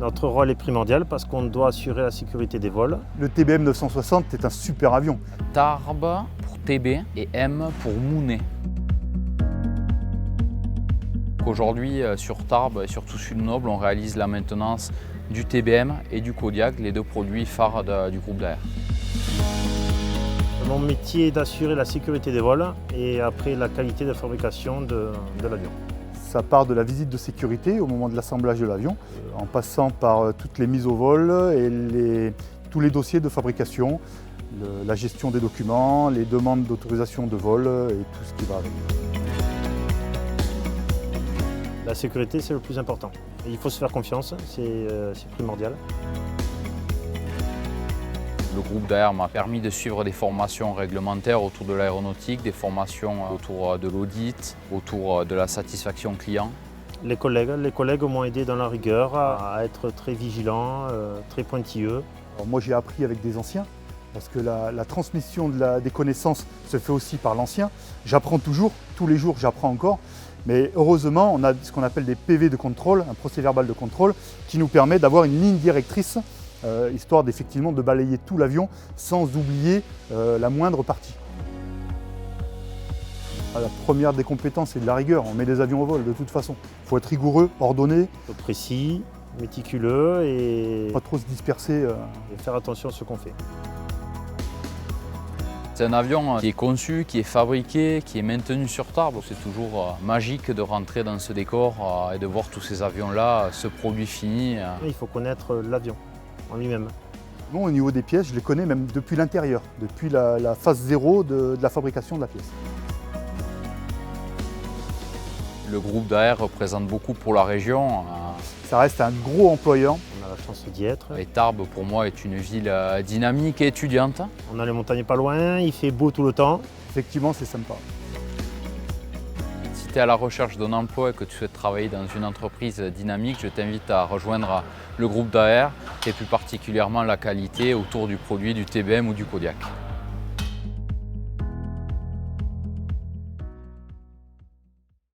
Notre rôle est primordial parce qu'on doit assurer la sécurité des vols. Le TBM 960 est un super avion. Tarbes pour TB et M pour Mounet. Aujourd'hui, sur Tarbes et surtout sur le Noble, on réalise la maintenance du TBM et du Kodiak, les deux produits phares du groupe d'AR. Mon métier est d'assurer la sécurité des vols et après la qualité de fabrication de l'avion. Ça part de la visite de sécurité au moment de l'assemblage de l'avion, en passant par toutes les mises au vol et tous les dossiers de fabrication, la gestion des documents, les demandes d'autorisation de vol et tout ce qui va avec. La sécurité, c'est le plus important. Et il faut se faire confiance, c'est primordial. Le groupe d'AR m'a permis de suivre des formations réglementaires autour de l'aéronautique, des formations autour de l'audit, autour de la satisfaction client. Les collègues m'ont aidé dans la rigueur à être très vigilant, très pointilleux. Alors moi j'ai appris avec des anciens, parce que la transmission des connaissances se fait aussi par l'ancien. J'apprends toujours, tous les jours j'apprends encore. Mais heureusement, on a ce qu'on appelle des PV de contrôle, un procès verbal de contrôle, qui nous permet d'avoir une ligne directrice, histoire d'effectivement de balayer tout l'avion sans oublier la moindre partie. La première des compétences, c'est de la rigueur. On met des avions au vol de toute façon. Il faut être rigoureux, ordonné. Précis, méticuleux et pas trop se disperser. Et faire attention à ce qu'on fait. C'est un avion qui est conçu, qui est fabriqué, qui est maintenu sur Tarbes. C'est toujours magique de rentrer dans ce décor et de voir tous ces avions-là, ce produit fini. Il faut connaître l'avion en lui-même. Bon, au niveau des pièces, je les connais même depuis l'intérieur, depuis la phase 0 de la fabrication de la pièce. Le groupe d'AR représente beaucoup pour la région. Ça reste un gros employeur. On a la chance d'y être. Et Tarbes, pour moi, est une ville dynamique et étudiante. On a les montagnes pas loin, il fait beau tout le temps. Effectivement, c'est sympa. Si tu es à la recherche d'un emploi et que tu souhaites travailler dans une entreprise dynamique, je t'invite à rejoindre le groupe d'AR et plus particulièrement la qualité autour du produit du TBM ou du Kodiak.